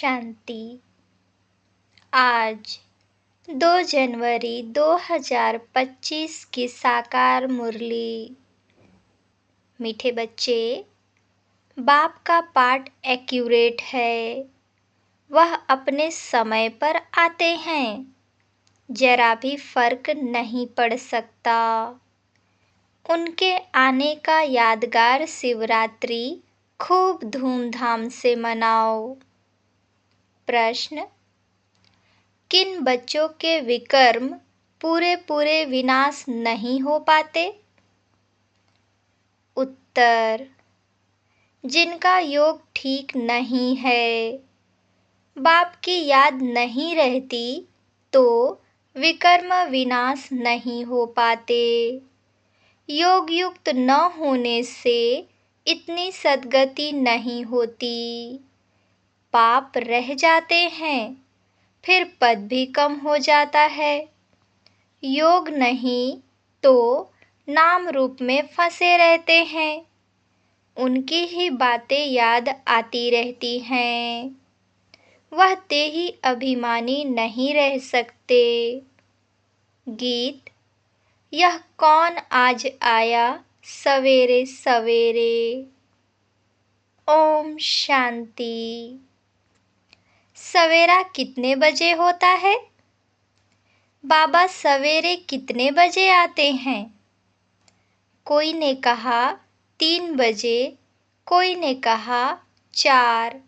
शांति। आज 2 जनवरी 2025 की साकार मुरली। मीठे बच्चे, बाप का पाठ एक्यूरेट है। वह अपने समय पर आते हैं, जरा भी फर्क नहीं पड़ सकता। उनके आने का यादगार शिवरात्रि खूब धूमधाम से मनाओ। प्रश्न: किन बच्चों के विकर्म पूरे विनाश नहीं हो पाते? उत्तर: जिनका योग ठीक नहीं है, बाप की याद नहीं रहती तो विकर्म विनाश नहीं हो पाते। योग युक्त न होने से इतनी सद्गति नहीं होती। पाप रह जाते हैं, फिर पद भी कम हो जाता है। योग नहीं तो नाम रूप में फंसे रहते हैं। उनकी ही बातें याद आती रहती हैं। वह देही अभिमानी नहीं रह सकते। गीत: यह कौन आज आया सवेरे सवेरे। ओम शांति। सवेरा कितने बजे होता है? बाबा सवेरे कितने बजे आते हैं? कोई ने कहा 3 बजे, कोई ने कहा 4,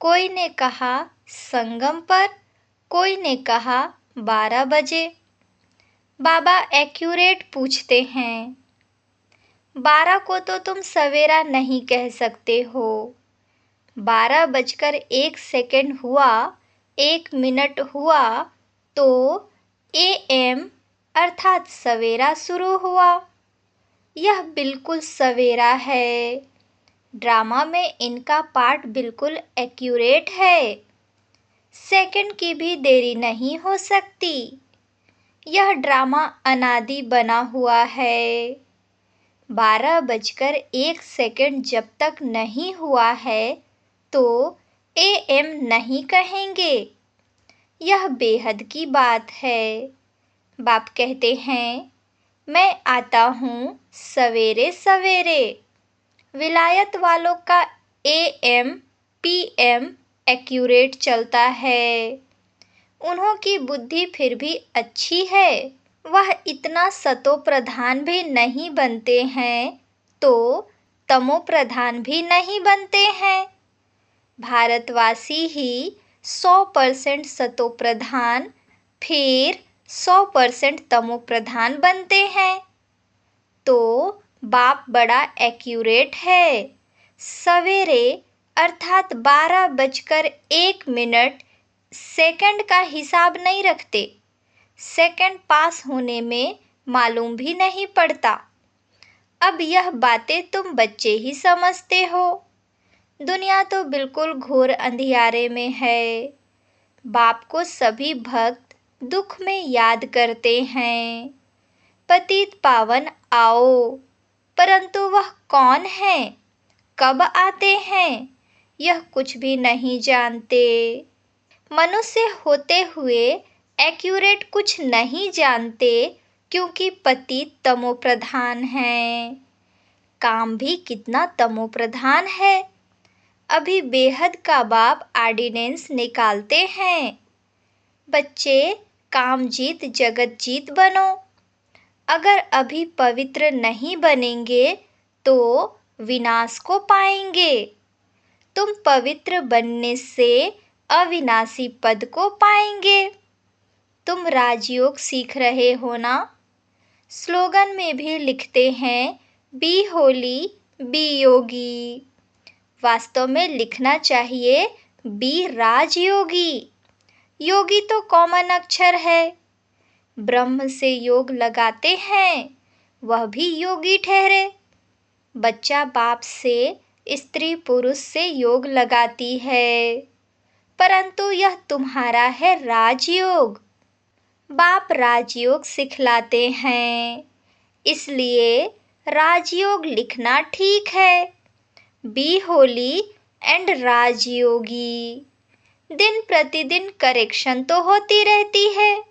कोई ने कहा संगम पर, कोई ने कहा 12 बजे। बाबा एक्यूरेट पूछते हैं, 12 को तो तुम सवेरा नहीं कह सकते हो। 12:01 हुआ, 1 मिनट हुआ तो AM अर्थात सवेरा शुरू हुआ। यह बिल्कुल सवेरा है। ड्रामा में इनका पाठ बिल्कुल एक्यूरेट है। सेकंड की भी देरी नहीं हो सकती। यह ड्रामा अनादि बना हुआ है। 12:01 जब तक नहीं हुआ है तो AM नहीं कहेंगे। यह बेहद की बात है। बाप कहते हैं, मैं आता हूँ सवेरे सवेरे। विलायत वालों का AM PM एक्यूरेट चलता है। उन्हों की बुद्धि फिर भी अच्छी है। वह इतना सतो प्रधान भी नहीं बनते हैं तो तमो प्रधान भी नहीं बनते हैं। भारतवासी ही 100% सतो प्रधान फिर 100% तमो प्रधान बनते हैं। तो बाप बड़ा एक्यूरेट है। सवेरे अर्थात 12:01 सेकंड का हिसाब नहीं रखते। सेकंड पास होने में मालूम भी नहीं पड़ता। अब यह बातें तुम बच्चे ही समझते हो। दुनिया तो बिल्कुल घोर अंधियारे में है। बाप को सभी भक्त दुख में याद करते हैं। पतित पावन आओ, परंतु वह कौन है, कब आते हैं, यह कुछ भी नहीं जानते। मनुष्य होते हुए एक्यूरेट कुछ नहीं जानते क्योंकि पतित तमो प्रधान है। काम भी कितना तमो प्रधान है। अभी बेहद का बाप ऑर्डिनेंस निकालते हैं, बच्चे काम जीत जगत जीत बनो। अगर अभी पवित्र नहीं बनेंगे तो विनाश को पाएंगे। तुम पवित्र बनने से अविनाशी पद को पाएंगे। तुम राजयोग सीख रहे हो ना? स्लोगन में भी लिखते हैं, बी होली बी योगी। वास्तव में लिखना चाहिए बी राजयोगी। योगी तो कॉमन अक्षर है। ब्रह्म से योग लगाते हैं, वह भी योगी ठहरे। बच्चा बाप से, स्त्री पुरुष से योग लगाती है, परंतु यह तुम्हारा है राजयोग। बाप राजयोग सिखलाते हैं, इसलिए राजयोग लिखना ठीक है। Be holy and rajyogi. दिन प्रतिदिन करेक्शन तो होती रहती है।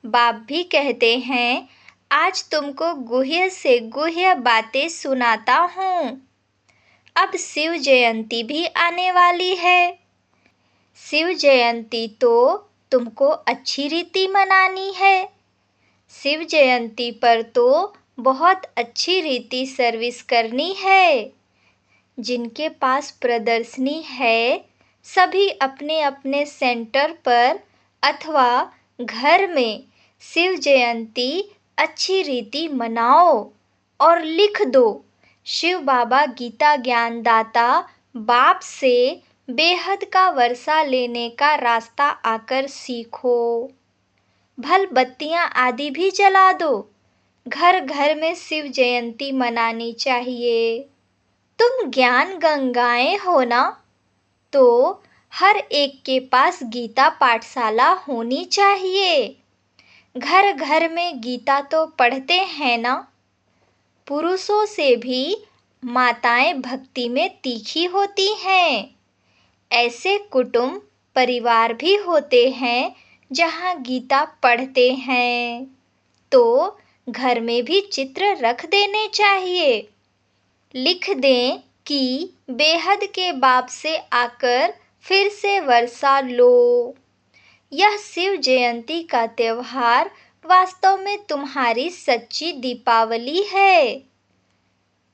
बाप भी कहते हैं, आज तुमको गुह्य से गुह्य बातें सुनाता हूँ। अब शिव जयंती भी आने वाली है। शिव जयंती तो तुमको अच्छी रीति मनानी है। शिव जयंती पर तो बहुत अच्छी रीति सर्विस करनी है। जिनके पास प्रदर्शनी है, सभी अपने अपने सेंटर पर अथवा घर में शिव जयंती अच्छी रीति मनाओ और लिख दो, शिव बाबा गीता ज्ञानदाता बाप से बेहद का वर्षा लेने का रास्ता आकर सीखो। भल बत्तियां आदि भी जला दो। घर घर में शिव जयंती मनानी चाहिए। तुम ज्ञान गंगाएं हो ना, तो हर एक के पास गीता पाठशाला होनी चाहिए। घर घर में गीता तो पढ़ते हैं ना। पुरुषों से भी माताएं भक्ति में तीखी होती हैं। ऐसे कुटुंब परिवार भी होते हैं जहाँ गीता पढ़ते हैं। तो घर में भी चित्र रख देने चाहिए। लिख दें कि बेहद के बाप से आकर फिर से वर्षा लो। यह शिव जयंती का त्योहार वास्तव में तुम्हारी सच्ची दीपावली है।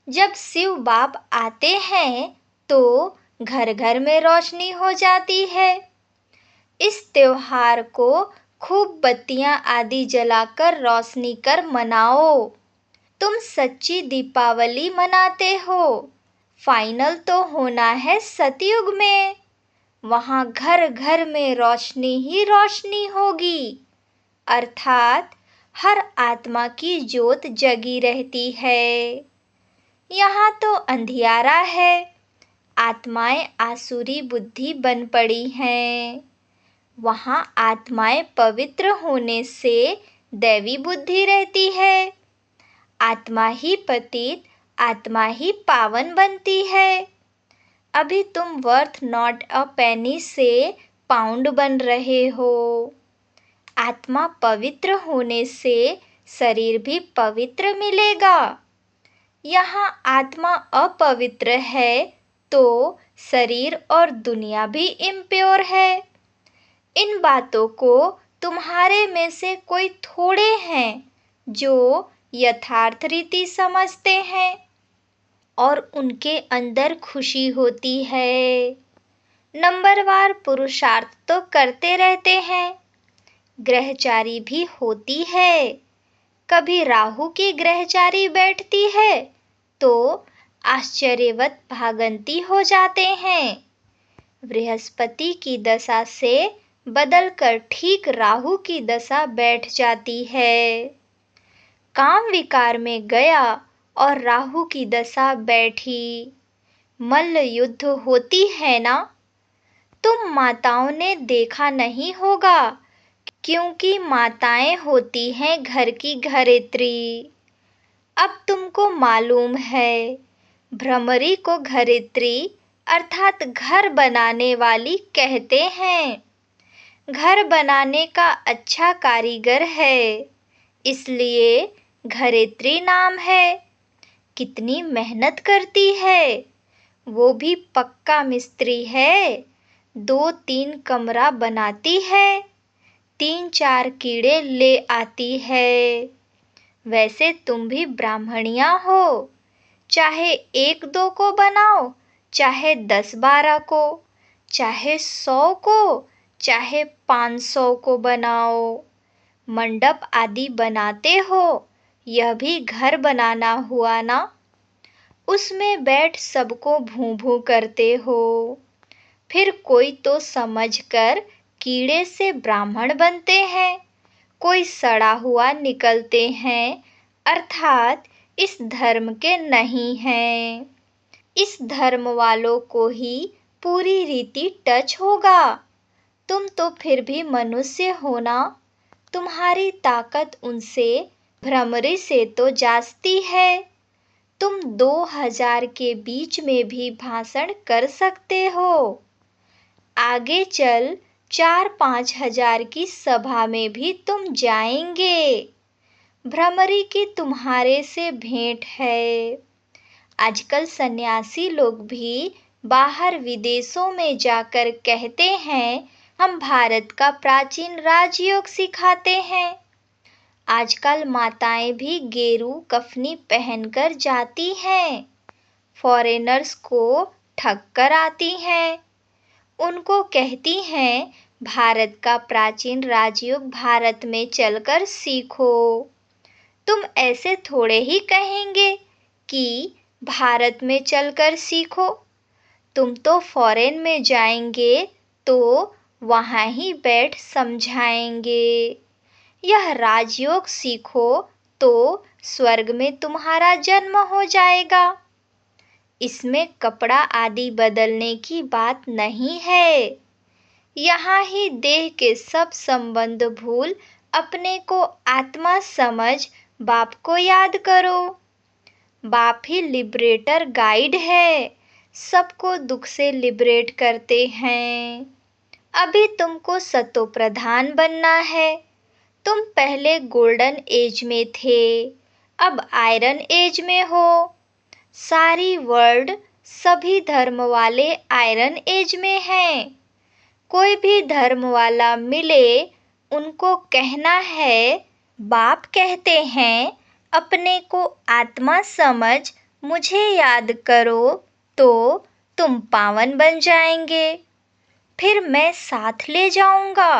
जब शिव बाप आते हैं तो घर घर में रोशनी हो जाती है। इस त्योहार को खूब बत्तियां आदि जलाकर रोशनी कर मनाओ। तुम सच्ची दीपावली मनाते हो। फाइनल तो होना है सतयुग में। वहां घर घर में रोशनी ही रोशनी होगी, अर्थात हर आत्मा की ज्योत जगी रहती है। यहाँ तो अंधियारा है। आत्माएं आसुरी बुद्धि बन पड़ी हैं। वहाँ आत्माएं पवित्र होने से दैवी बुद्धि रहती है। आत्मा ही पतित, आत्मा ही पावन बनती है। अभी तुम वर्थ नॉट अ पेनी से पाउंड बन रहे हो। आत्मा पवित्र होने से शरीर भी पवित्र मिलेगा। यहाँ आत्मा अपवित्र है तो शरीर और दुनिया भी इम्प्योर है। इन बातों को तुम्हारे में से कोई थोड़े हैं जो यथार्थ रीति समझते हैं और उनके अंदर खुशी होती है। नंबरवार पुरुषार्थ तो करते रहते हैं। ग्रहचारी भी होती है। कभी राहु की ग्रहचारी बैठती है तो आश्चर्यवत भागंती हो जाते हैं। बृहस्पति की दशा से बदलकर ठीक राहु की दशा बैठ जाती है। काम विकार में गया और राहु की दशा बैठी। मल्ल युद्ध होती है ना। तुम माताओं ने देखा नहीं होगा, क्योंकि माताएं होती हैं घर की घरेत्री। अब तुमको मालूम है, भ्रमरी को घरेत्री अर्थात घर बनाने वाली कहते हैं। घर बनाने का अच्छा कारीगर है, इसलिए घरेत्री नाम है। कितनी मेहनत करती है। वो भी पक्का मिस्त्री है। 2-3 कमरा बनाती है। 3-4 कीड़े ले आती है। वैसे तुम भी ब्राह्मणिया हो। चाहे 1-2 को बनाओ, चाहे 10-12 को, चाहे 100 को, चाहे 500 को बनाओ। मंडप आदि बनाते हो, यह भी घर बनाना हुआ ना। उसमें बैठ सबको भूं भूं करते हो। फिर कोई तो समझकर कीड़े से ब्राह्मण बनते हैं, कोई सड़ा हुआ निकलते हैं, अर्थात इस धर्म के नहीं हैं। इस धर्म वालों को ही पूरी रीति टच होगा। तुम तो फिर भी मनुष्य हो ना। तुम्हारी ताकत उनसे, भ्रमरी से तो जास्ती है। तुम 2000 के बीच में भी भाषण कर सकते हो। आगे चल 4-5 हजार की सभा में भी तुम जाएंगे। भ्रमरी की तुम्हारे से भेंट है। आजकल सन्यासी लोग भी बाहर विदेशों में जाकर कहते हैं हम भारत का प्राचीन राजयोग सिखाते हैं। आजकल माताएं भी गेरू कफनी पहनकर जाती हैं, फॉरेनर्स को ठग कर आती हैं। उनको कहती हैं भारत का प्राचीन राजयोग भारत में चलकर सीखो। तुम ऐसे थोड़े ही कहेंगे कि भारत में चलकर सीखो। तुम तो फॉरेन में जाएंगे तो वहाँ ही बैठ समझाएंगे। यह राजयोग सीखो तो स्वर्ग में तुम्हारा जन्म हो जाएगा। इसमें कपड़ा आदि बदलने की बात नहीं है। यहाँ ही देह के सब संबंध भूल अपने को आत्मा समझ बाप को याद करो। बाप ही लिबरेटर गाइड है, सबको दुख से लिबरेट करते हैं। अभी तुमको सतो प्रधान बनना है। तुम पहले गोल्डन एज में थे, अब आयरन एज में हो। सारी वर्ल्ड सभी धर्म वाले आयरन एज में हैं। कोई भी धर्म वाला मिले उनको कहना है बाप कहते हैं अपने को आत्मा समझ मुझे याद करो तो तुम पावन बन जाएंगे, फिर मैं साथ ले जाऊंगा।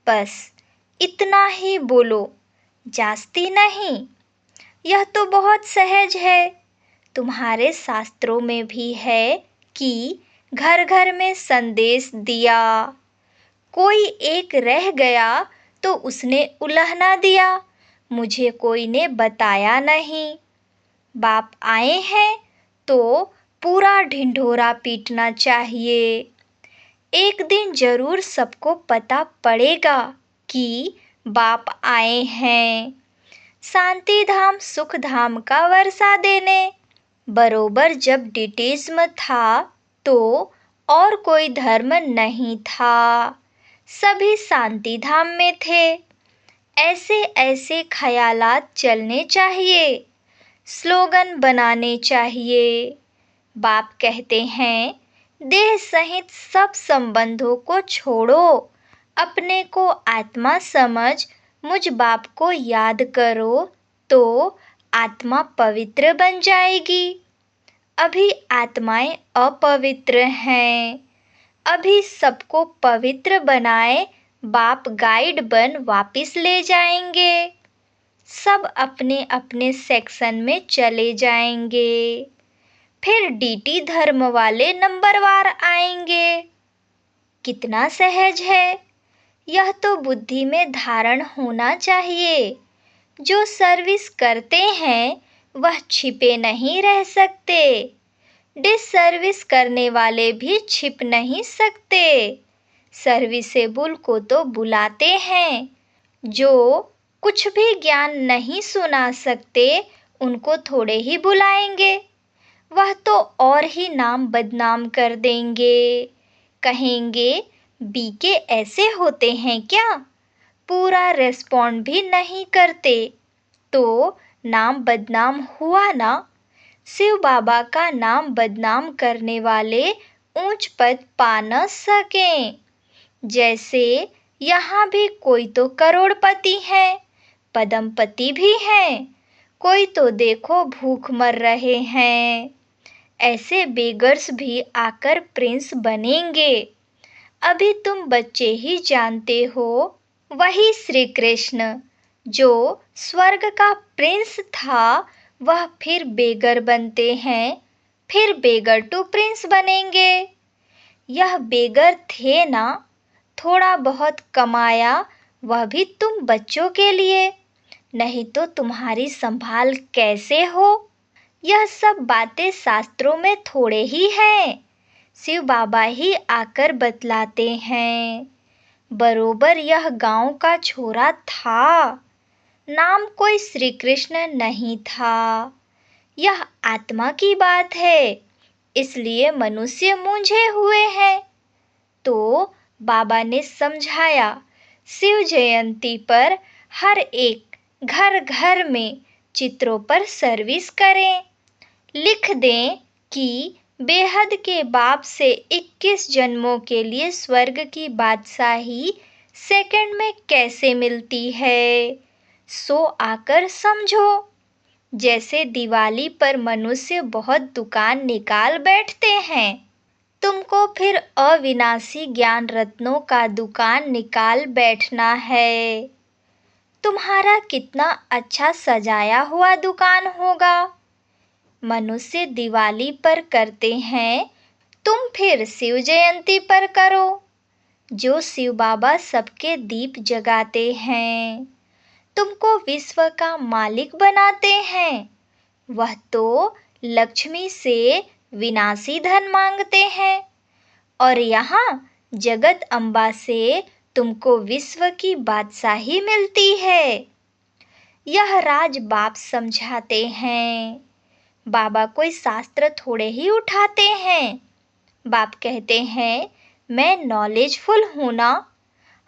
बस इतना ही बोलो, जास्ती नहीं। यह तो बहुत सहज है। तुम्हारे शास्त्रों में भी है कि घर घर में संदेश दिया। कोई एक रह गया तो उसने उल्हना दिया, मुझे कोई ने बताया नहीं। बाप आए हैं तो पूरा ढिंढोरा पीटना चाहिए। एक दिन जरूर सबको पता पड़ेगा कि बाप आए हैं, शांति धाम सुख धाम का वर्षा देने। बरोबर जब डिटेज्म था तो और कोई धर्म नहीं था, सभी शांति धाम में थे। ऐसे ऐसे ख्यालात चलने चाहिए, स्लोगन बनाने चाहिए। बाप कहते हैं देह सहित सब संबंधों को छोड़ो, अपने को आत्मा समझ मुझ बाप को याद करो तो आत्मा पवित्र बन जाएगी। अभी आत्माएं अपवित्र हैं। अभी सबको पवित्र बनाए बाप गाइड बन वापिस ले जाएंगे। सब अपने अपने सेक्शन में चले जाएंगे। फिर डीटी धर्म वाले नंबरवार आएंगे। कितना सहज है। यह तो बुद्धि में धारण होना चाहिए। जो सर्विस करते हैं वह छिपे नहीं रह सकते। डिससर्विस करने वाले भी छिप नहीं सकते। सर्विसेबल को तो बुलाते हैं। जो कुछ भी ज्ञान नहीं सुना सकते उनको थोड़े ही बुलाएंगे। वह तो और ही नाम बदनाम कर देंगे। कहेंगे बीके ऐसे होते हैं क्या? पूरा रेस्पॉन्ड भी नहीं करते तो नाम बदनाम हुआ ना। शिव बाबा का नाम बदनाम करने वाले ऊंच पद पा न सकें। जैसे यहाँ भी कोई तो करोड़पति है, पदमपति भी हैं, कोई तो देखो भूख मर रहे हैं। ऐसे बेगर्स भी आकर प्रिंस बनेंगे। अभी तुम बच्चे ही जानते हो, वही श्री कृष्ण जो स्वर्ग का प्रिंस था वह फिर बेगर बनते हैं, फिर बेगर टू प्रिंस बनेंगे। यह बेगर थे ना, थोड़ा बहुत कमाया वह भी तुम बच्चों के लिए, नहीं तो तुम्हारी संभाल कैसे हो। यह सब बातें शास्त्रों में थोड़े ही हैं, शिव बाबा ही आकर बतलाते हैं। बरोबर यह गांव का छोरा था, नाम कोई श्री कृष्ण नहीं था। यह आत्मा की बात है, इसलिए मनुष्य मूंझे हुए हैं। तो बाबा ने समझाया, शिव जयंती पर हर एक घर घर में चित्रों पर सर्विस करें। लिख दें कि बेहद के बाप से 21 जन्मों के लिए स्वर्ग की बादशाही सेकंड में कैसे मिलती है, सो आकर समझो। जैसे दिवाली पर मनुष्य बहुत दुकान निकाल बैठते हैं, तुमको फिर अविनाशी ज्ञान रत्नों का दुकान निकाल बैठना है। तुम्हारा कितना अच्छा सजाया हुआ दुकान होगा। मनुष्य दिवाली पर करते हैं, तुम फिर शिव जयंती पर करो। जो शिव बाबा सबके दीप जगाते हैं, तुमको विश्व का मालिक बनाते हैं, वह तो लक्ष्मी से विनाशी धन मांगते हैं, और यहाँ जगत अम्बा से तुमको विश्व की बादशाही मिलती है। यह राज बाप समझाते हैं। बाबा कोई शास्त्र थोड़े ही उठाते हैं। बाप कहते हैं, मैं नॉलेजफुल हूँ ना।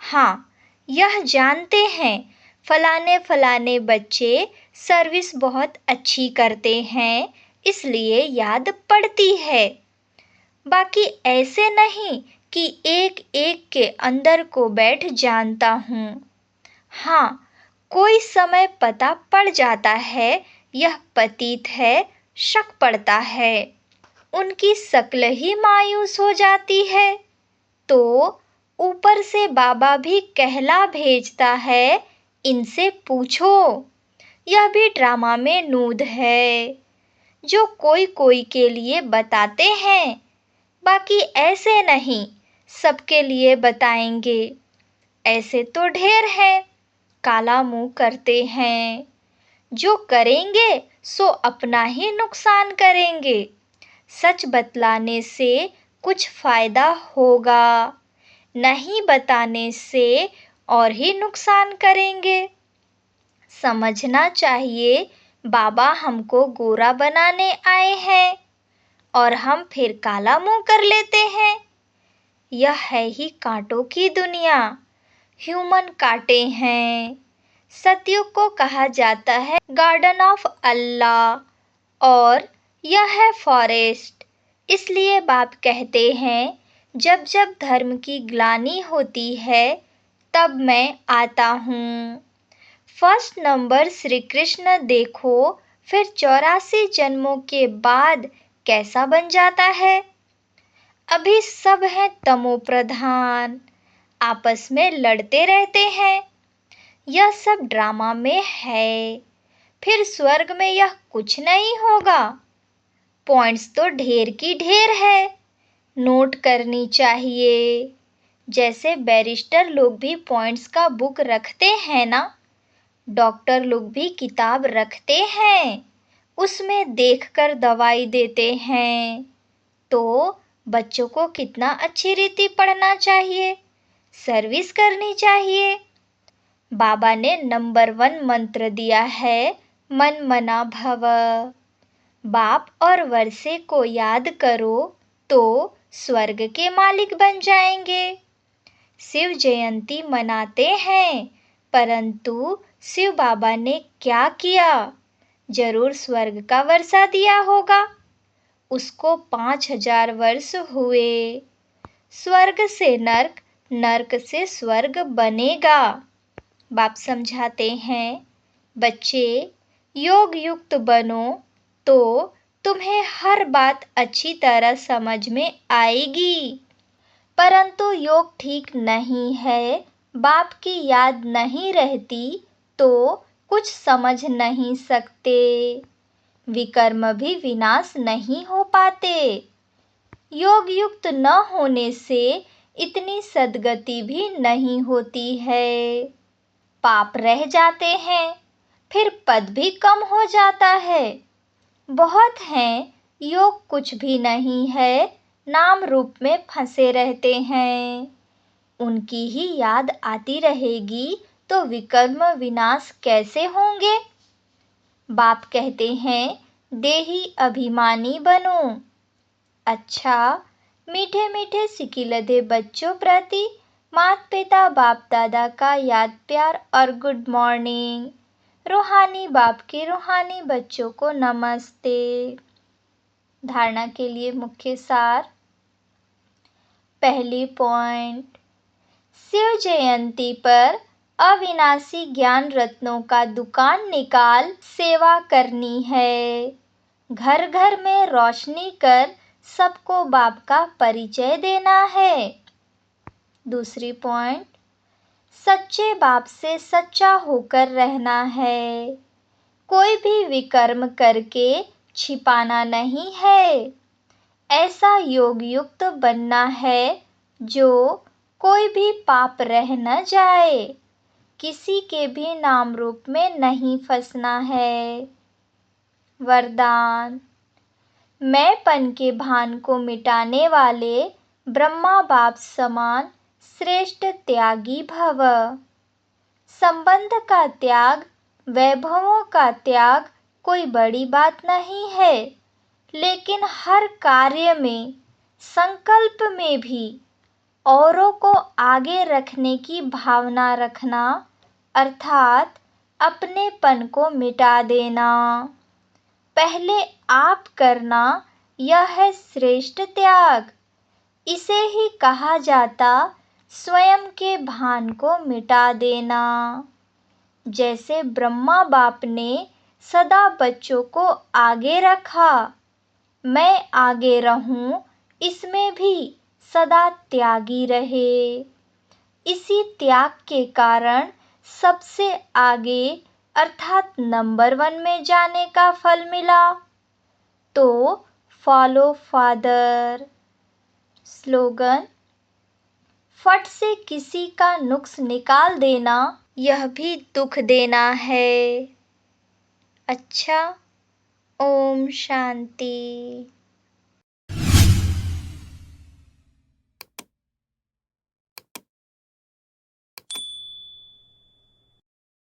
हाँ, यह जानते हैं फलाने फलाने बच्चे सर्विस बहुत अच्छी करते हैं, इसलिए याद पड़ती है। बाकी ऐसे नहीं कि एक एक के अंदर को बैठ जानता हूँ। हाँ, कोई समय पता पड़ जाता है, यह पतित है, शक पड़ता है, उनकी शक्ल ही मायूस हो जाती है, तो ऊपर से बाबा भी कहला भेजता है, इनसे पूछो। यह भी ड्रामा में नूद है, जो कोई कोई के लिए बताते हैं, बाकी ऐसे नहीं सबके लिए बताएंगे। ऐसे तो ढेर हैं, काला मुंह करते हैं। जो करेंगे सो अपना ही नुकसान करेंगे। सच बतलाने से कुछ फायदा होगा, नहीं बताने से और ही नुकसान करेंगे। समझना चाहिए, बाबा हमको गोरा बनाने आए हैं और हम फिर काला मुंह कर लेते हैं। यह है ही कांटों की दुनिया, ह्यूमन कांटे हैं। सतयुग को कहा जाता है गार्डन ऑफ अल्लाह और यह है फॉरेस्ट। इसलिए बाप कहते हैं, जब जब धर्म की ग्लानि होती है, तब मैं आता हूँ। फर्स्ट नंबर श्री कृष्ण देखो, फिर 84 जन्मों के बाद कैसा बन जाता है। अभी सब हैं तमो प्रधान, आपस में लड़ते रहते हैं। यह सब ड्रामा में है, फिर स्वर्ग में यह कुछ नहीं होगा। पॉइंट्स तो ढेर की ढेर है, नोट करनी चाहिए। जैसे बैरिस्टर लोग भी पॉइंट्स का बुक रखते हैं ना, डॉक्टर लोग भी किताब रखते हैं, उसमें देखकर दवाई देते हैं। तो बच्चों को कितना अच्छी रीति पढ़ना चाहिए, सर्विस करनी चाहिए। बाबा ने नंबर 1 मंत्र दिया है, मन मना भव। बाप और वर्षे को याद करो तो स्वर्ग के मालिक बन जाएंगे। शिव जयंती मनाते हैं, परंतु शिव बाबा ने क्या किया? जरूर स्वर्ग का वर्षा दिया होगा। उसको 5000 वर्ष हुए। स्वर्ग से नर्क, नर्क से स्वर्ग बनेगा। बाप समझाते हैं, बच्चे योग युक्त बनो तो तुम्हें हर बात अच्छी तरह समझ में आएगी। परंतु योग ठीक नहीं है, बाप की याद नहीं रहती तो कुछ समझ नहीं सकते। विकर्म भी विनाश नहीं हो पाते। योग युक्त न होने से इतनी सद्गति भी नहीं होती है। पाप रह जाते हैं, फिर पद भी कम हो जाता है। बहुत हैं, योग कुछ भी नहीं है, नाम रूप में फंसे रहते हैं। उनकी ही याद आती रहेगी तो विकर्म विनाश कैसे होंगे? बाप कहते हैं, देही अभिमानी बनो। अच्छा, मीठे मीठे सिकिलधे बच्चों प्रति माता पिता बाप दादा का याद प्यार और गुड मॉर्निंग। रूहानी बाप के रूहानी बच्चों को नमस्ते। धारणा के लिए मुख्य सार। पहली पॉइंट, शिव जयंती पर अविनाशी ज्ञान रत्नों का दुकान निकाल सेवा करनी है। घर घर में रोशनी कर सबको बाप का परिचय देना है। दूसरी पॉइंट, सच्चे बाप से सच्चा होकर रहना है। कोई भी विकर्म करके छिपाना नहीं है। ऐसा योग युक्त बनना है जो कोई भी पाप रह न जाए। किसी के भी नाम रूप में नहीं फंसना है। वरदान, मैंपन के भान को मिटाने वाले ब्रह्मा बाप समान श्रेष्ठ त्यागी भव। संबंध का त्याग, वैभवों का त्याग कोई बड़ी बात नहीं है, लेकिन हर कार्य में, संकल्प में भी औरों को आगे रखने की भावना रखना अर्थात अपनेपन को मिटा देना। पहले आप करना, यह है श्रेष्ठ त्याग। इसे ही कहा जाता स्वयं के भान को मिटा देना। जैसे ब्रह्मा बाप ने सदा बच्चों को आगे रखा, मैं आगे रहूं इसमें भी सदा त्यागी रहे। इसी त्याग के कारण सबसे आगे अर्थात नंबर 1 में जाने का फल मिला। तो फॉलो फादर। स्लोगन, फट से किसी का नुक्स निकाल देना यह भी दुख देना है। अच्छा, ओम शांति।